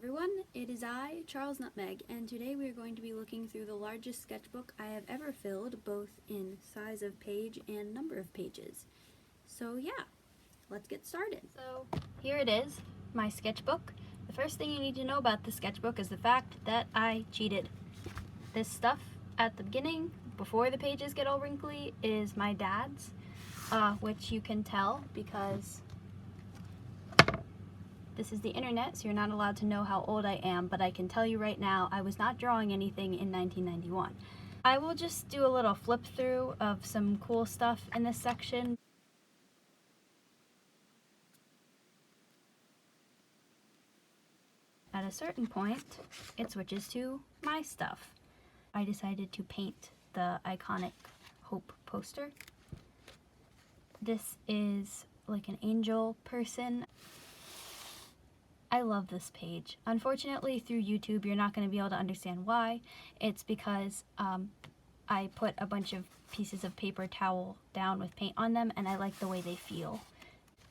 Everyone, it is I, Charles Nutmeg, and today we are going to be looking through the largest sketchbook I have ever filled, both in size of page and number of pages. So yeah, let's get started. So here it is, my sketchbook. The first thing you need to know about the sketchbook is the fact that I cheated. This stuff at the beginning, before the pages get all wrinkly, is my dad's, which you can tell because this is the internet, so you're not allowed to know how old I am, but I can tell you right now, I was not drawing anything in 1991. I will just do a little flip through of some cool stuff in this section. At a certain point, it switches to my stuff. I decided to paint the iconic Hope poster. This is like an angel person. I love this page. Unfortunately, through YouTube, you're not going to be able to understand why. It's because I put a bunch of pieces of paper towel down with paint on them, and I like the way they feel.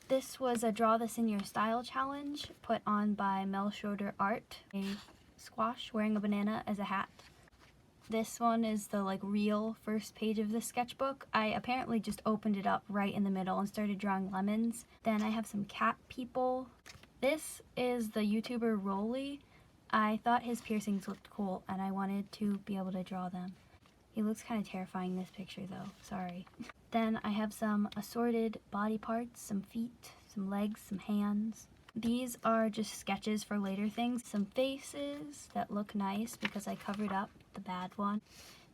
This was a Draw This in Your Style challenge put on by Mel Schroeder Art, a squash wearing a banana as a hat. This one is the real first page of the sketchbook. I apparently just opened it up right in the middle and started drawing lemons. Then I have some cat people. This is the YouTuber Rolly. I thought his piercings looked cool and I wanted to be able to draw them. He looks kind of terrifying in this picture though, sorry. Then I have some assorted body parts, some feet, some legs, some hands. These are just sketches for later things. Some faces that look nice because I covered up the bad one.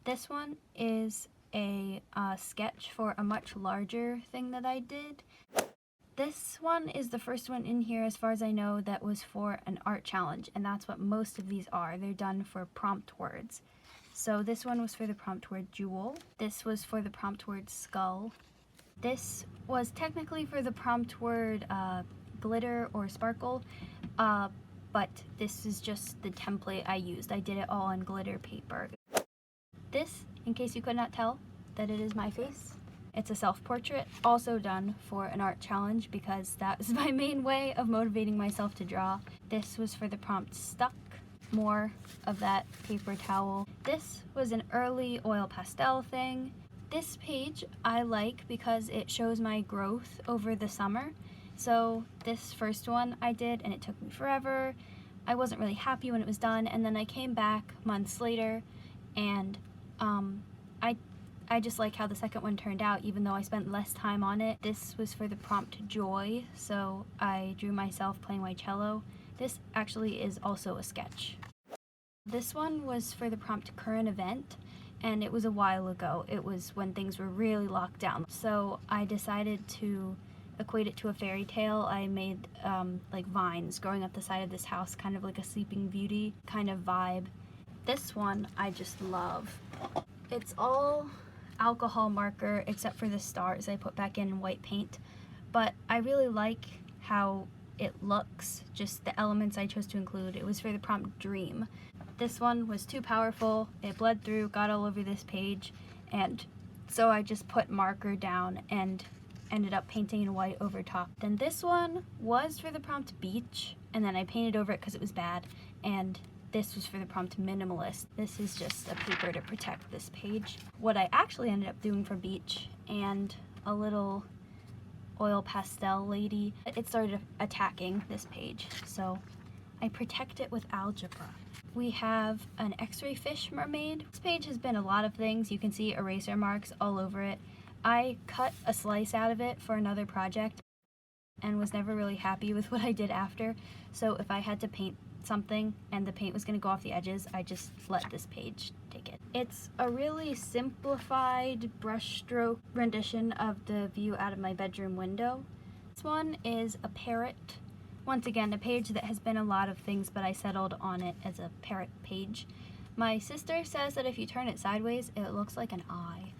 This one is a sketch for a much larger thing that I did. This one is the first one in here, as far as I know, that was for an art challenge, and that's what most of these are. They're done for prompt words. So this one was for the prompt word jewel. This was for the prompt word skull. This was technically for the prompt word glitter or sparkle, but this is just the template I used. I did it all on glitter paper. This, in case you could not tell that it is my face, it's a self-portrait, also done for an art challenge because that was my main way of motivating myself to draw. This was for the prompt stuck, more of that paper towel. This was an early oil pastel thing. This page I like because it shows my growth over the summer. So this first one I did and it took me forever. I wasn't really happy when it was done, and then I came back months later and I just like how the second one turned out, even though I spent less time on it. This was for the prompt joy, so I drew myself playing my cello. This actually is also a sketch. This one was for the prompt current event, and it was a while ago. It was when things were really locked down. So I decided to equate it to a fairy tale. I made like vines growing up the side of this house, kind of like a Sleeping Beauty kind of vibe. This one I just love. It's all alcohol marker except for the stars I put back in white paint, but I really like how it looks, just the elements I chose to include. It was for the prompt dream. This one was too powerful, it bled through, got all over this page, and so I just put marker down and ended up painting in white over top. Then this one was for the prompt beach, and then I painted over it because it was bad, and this was for the prompt minimalist. This is just a paper to protect this page. What I actually ended up doing for beach and a little oil pastel lady, it started attacking this page, so I protect it with algebra. We have an X-ray fish mermaid. This page has been a lot of things. You can see eraser marks all over it. I cut a slice out of it for another project and was never really happy with what I did after, so if I had to paint something and the paint was going to go off the edges, I just let this page take it. It's a really simplified brushstroke rendition of the view out of my bedroom window. This one is a parrot. Once again, a page that has been a lot of things, but I settled on it as a parrot page. My sister says that if you turn it sideways, it looks like an eye.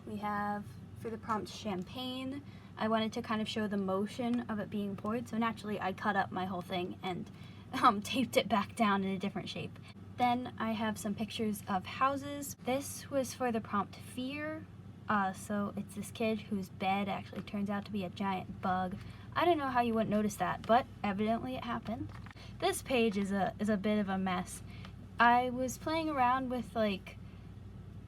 We have, for the prompt, champagne. I wanted to kind of show the motion of it being poured, so naturally I cut up my whole thing and taped it back down in a different shape. Then I have some pictures of houses. This was for the prompt fear. So it's this kid whose bed actually turns out to be a giant bug. I don't know how you wouldn't notice that, but evidently it happened. This page is a bit of a mess. I was playing around with like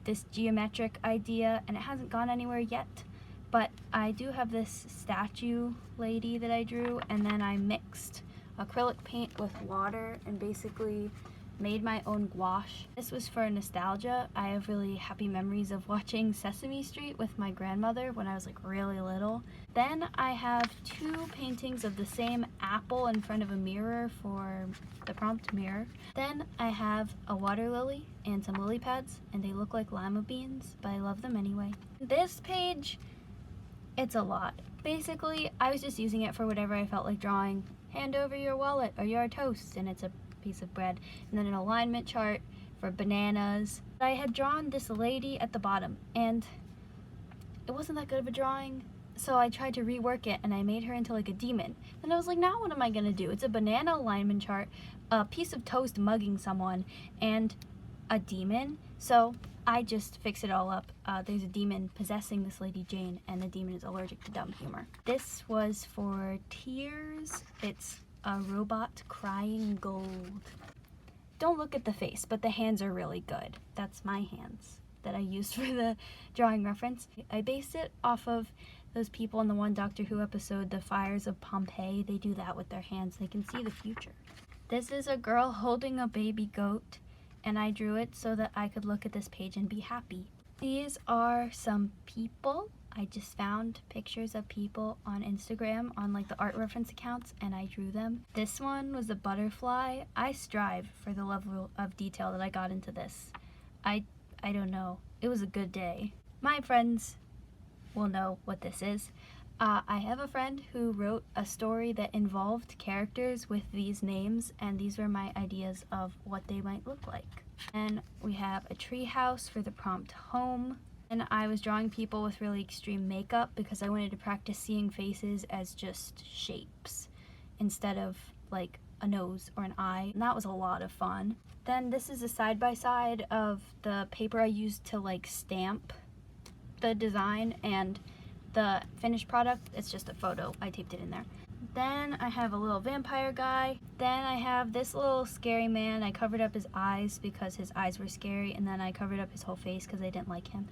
this geometric idea and it hasn't gone anywhere yet, but I do have this statue lady that I drew, and then I mixed acrylic paint with water and basically made my own gouache. This was for nostalgia. I have really happy memories of watching Sesame Street with my grandmother when I was like really little. Then I have 2 paintings of the same apple in front of a mirror for the prompt mirror. Then I have a water lily and some lily pads, and they look like lima beans, but I love them anyway. This page, it's a lot. Basically, I was just using it for whatever I felt like drawing. Hand over your wallet or your toast, and it's a piece of bread, and then an alignment chart for bananas. I had drawn this lady at the bottom and it wasn't that good of a drawing, so I tried to rework it and I made her into like a demon. And I was like, now what am I gonna do? It's a banana alignment chart, a piece of toast mugging someone, and a demon. So I just fix it all up. There's a demon possessing this Lady Jane, and the demon is allergic to dumb humor. This was for tears. It's a robot crying gold. Don't look at the face, but the hands are really good. That's my hands that I used for the drawing reference. I based it off of those people in the one Doctor Who episode, The Fires of Pompeii. They do that with their hands. They can see the future. This is a girl holding a baby goat, and I drew it so that I could look at this page and be happy. These are some people. I just found pictures of people on Instagram on like the art reference accounts, and I drew them. This one was a butterfly. I strive for the level of detail that I got into this. I don't know. It was a good day. My friends will know what this is. I have a friend who wrote a story that involved characters with these names, and these were my ideas of what they might look like. And we have a tree house for the prompt home. And I was drawing people with really extreme makeup because I wanted to practice seeing faces as just shapes instead of like a nose or an eye, and that was a lot of fun. Then this is a side-by-side of the paper I used to like stamp the design and the finished product. It's just a photo. I taped it in there. Then I have a little vampire guy. Then I have this little scary man. I covered up his eyes because his eyes were scary, and then I covered up his whole face because I didn't like him.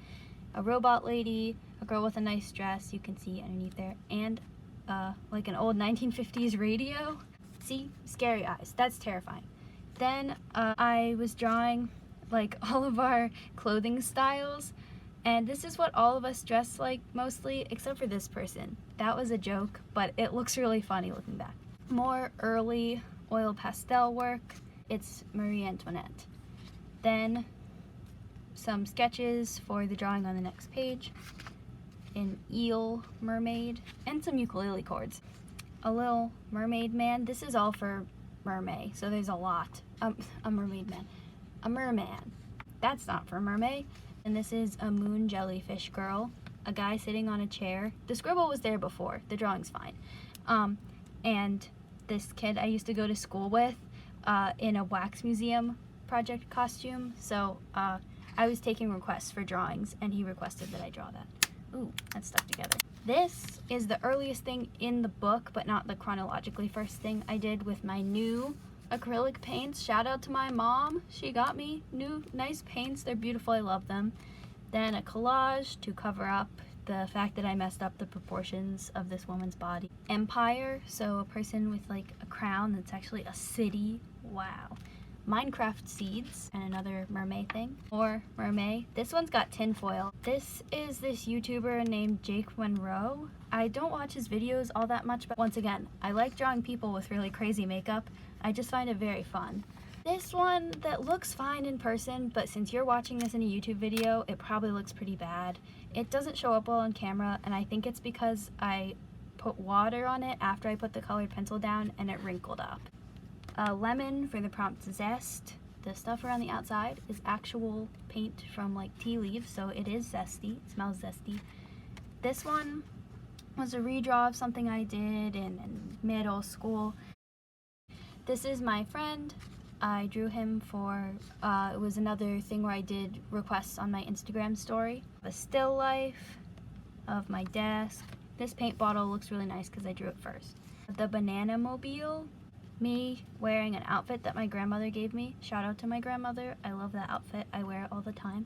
A robot lady, a girl with a nice dress, you can see underneath there, and like an old 1950s radio. See? Scary eyes. That's terrifying. Then I was drawing like all of our clothing styles, and this is what all of us dress like mostly, except for this person. That was a joke, but it looks really funny looking back. More early oil pastel work. It's Marie Antoinette. Then some sketches for the drawing on the next page. An eel mermaid and some ukulele chords. A little mermaid man. This is all for mermaid, so there's a lot. A mermaid man. A merman. That's not for mermaid. And this is a moon jellyfish girl. A guy sitting on a chair. The scribble was there before. The drawing's fine. And this kid I used to go to school with in a wax museum project costume. So I was taking requests for drawings, and he requested that I draw that. Ooh, that's stuck together. This is the earliest thing in the book, but not the chronologically first thing I did with my new acrylic paints. Shout out to my mom. She got me new nice paints. They're beautiful. I love them. Then a collage to cover up the fact that I messed up the proportions of this woman's body. Empire, so a person with like a crown that's actually a city. Wow. Minecraft seeds, and another mermaid thing. Or mermaid. This one's got tinfoil. This is this YouTuber named Jake Monroe. I don't watch his videos all that much, but once again, I like drawing people with really crazy makeup. I just find it very fun. This one that looks fine in person, but since you're watching this in a YouTube video, it probably looks pretty bad. It doesn't show up well on camera, and I think it's because I put water on it after I put the colored pencil down and it wrinkled up. A lemon for the prompt zest. The stuff around the outside is actual paint from like tea leaves, so it is zesty. It smells zesty. This one was a redraw of something I did in middle school. This is my friend. I drew him for, it was another thing where I did requests on my Instagram story. A still life of my desk. This paint bottle looks really nice because I drew it first. The banana mobile. me wearing an outfit that my grandmother gave me. Shout out to my grandmother. I love that outfit. I wear it all the time.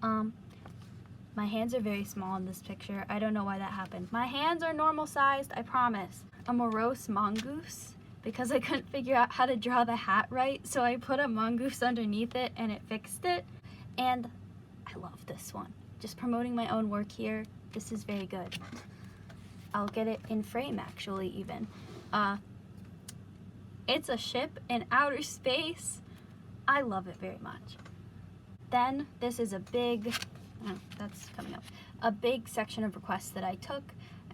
My hands are very small in this picture. I don't know why that happened. My hands are normal sized, I promise. A morose mongoose, because I couldn't figure out how to draw the hat right, so I put a mongoose underneath it and it fixed it. And I love this one. Just promoting my own work here. This is very good. I'll get it in frame actually even. It's a ship in outer space. I love it very much. Then this is a big, that's coming up, a big section of requests that I took,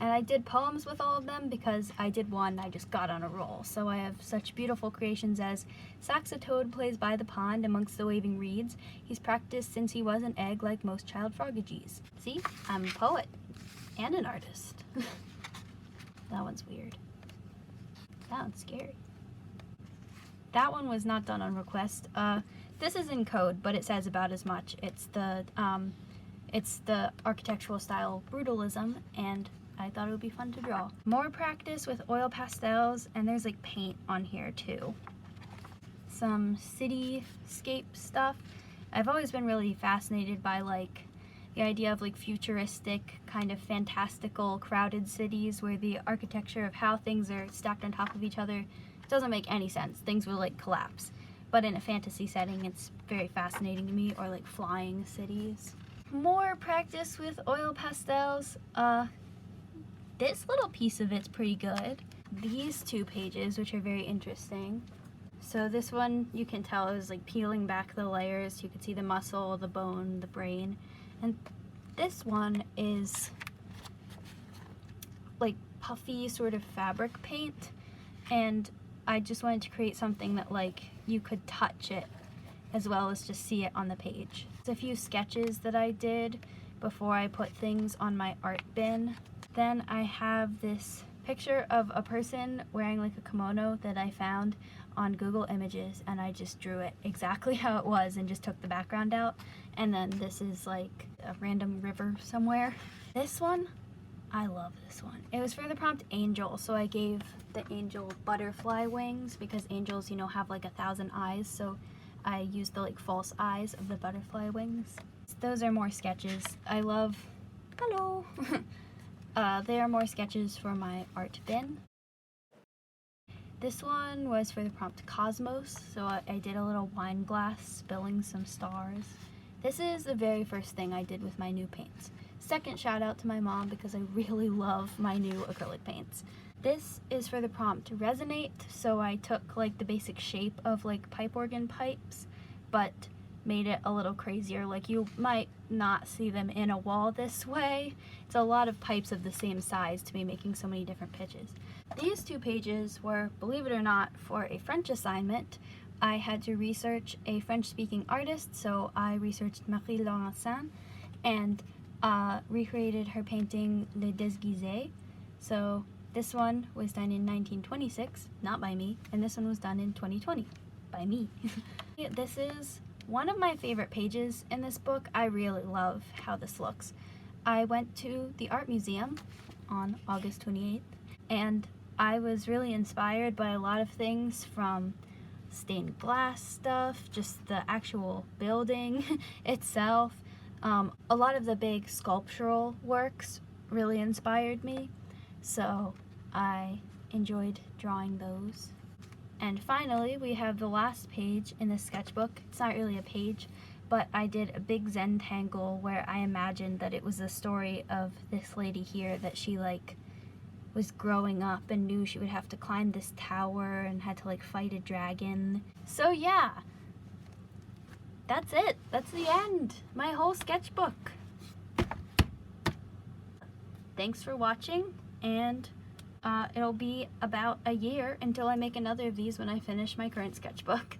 and I did poems with all of them because I did one, I just got on a roll. So I have such beautiful creations as Saxatoad plays by the pond amongst the waving reeds. He's practiced since he was an egg like most child frogages. See, I'm a poet and an artist. That one's weird. That one's scary. That one was not done on request. This is in code, but it says about as much. It's the architectural style brutalism, and I thought it would be fun to draw. More practice with oil pastels, and there's like paint on here too. Some cityscape stuff. I've always been really fascinated by like the idea of like futuristic, kind of fantastical, crowded cities where the architecture of how things are stacked on top of each other doesn't make any sense. Things will like collapse. But in a fantasy setting, it's very fascinating to me, or like flying cities. More practice with oil pastels. This little piece of it's pretty good. These two pages, which are very interesting. So this one, you can tell it was like peeling back the layers. You can see the muscle, the bone, the brain. And this one is like puffy sort of fabric paint. And I just wanted to create something that like you could touch it as well as just see it on the page. There's a few sketches that I did before I put things on my art bin. Then I have this picture of a person wearing like a kimono that I found on Google Images, and I just drew it exactly how it was and just took the background out. And then this is like a random river somewhere. This one, I love this one. It was for the prompt angel, so I gave the angel butterfly wings because angels, you know, have like 1,000 eyes, so I used the like false eyes of the butterfly wings. Those are more sketches. I love, hello. They are more sketches for my art bin. This one was for the prompt cosmos, so I did a little wine glass spilling some stars. This is the very first thing I did with my new paints. Second shout out to my mom because I really love my new acrylic paints. This is for the prompt resonate, so I took like the basic shape of like pipe organ pipes, but made it a little crazier. Like you might not see them in a wall this way. It's a lot of pipes of the same size to be making so many different pitches. These two pages were, believe it or not, for a French assignment. I had to research a French-speaking artist, so I researched Marie Laurencin and recreated her painting Les Déguisés. So this one was done in 1926, not by me, and this one was done in 2020, by me. This is one of my favorite pages in this book. I really love how this looks. I went to the art museum on August 28th, and I was really inspired by a lot of things, from stained glass stuff, just the actual building itself. A lot of the big sculptural works really inspired me, so I enjoyed drawing those. And finally, we have the last page in the sketchbook. It's not really a page, but I did a big Zentangle where I imagined that it was the story of this lady here, that she like was growing up and knew she would have to climb this tower and had to like fight a dragon. So yeah, that's it. That's the end. My whole sketchbook. Thanks for watching, and it'll be about a year until I make another of these when I finish my current sketchbook.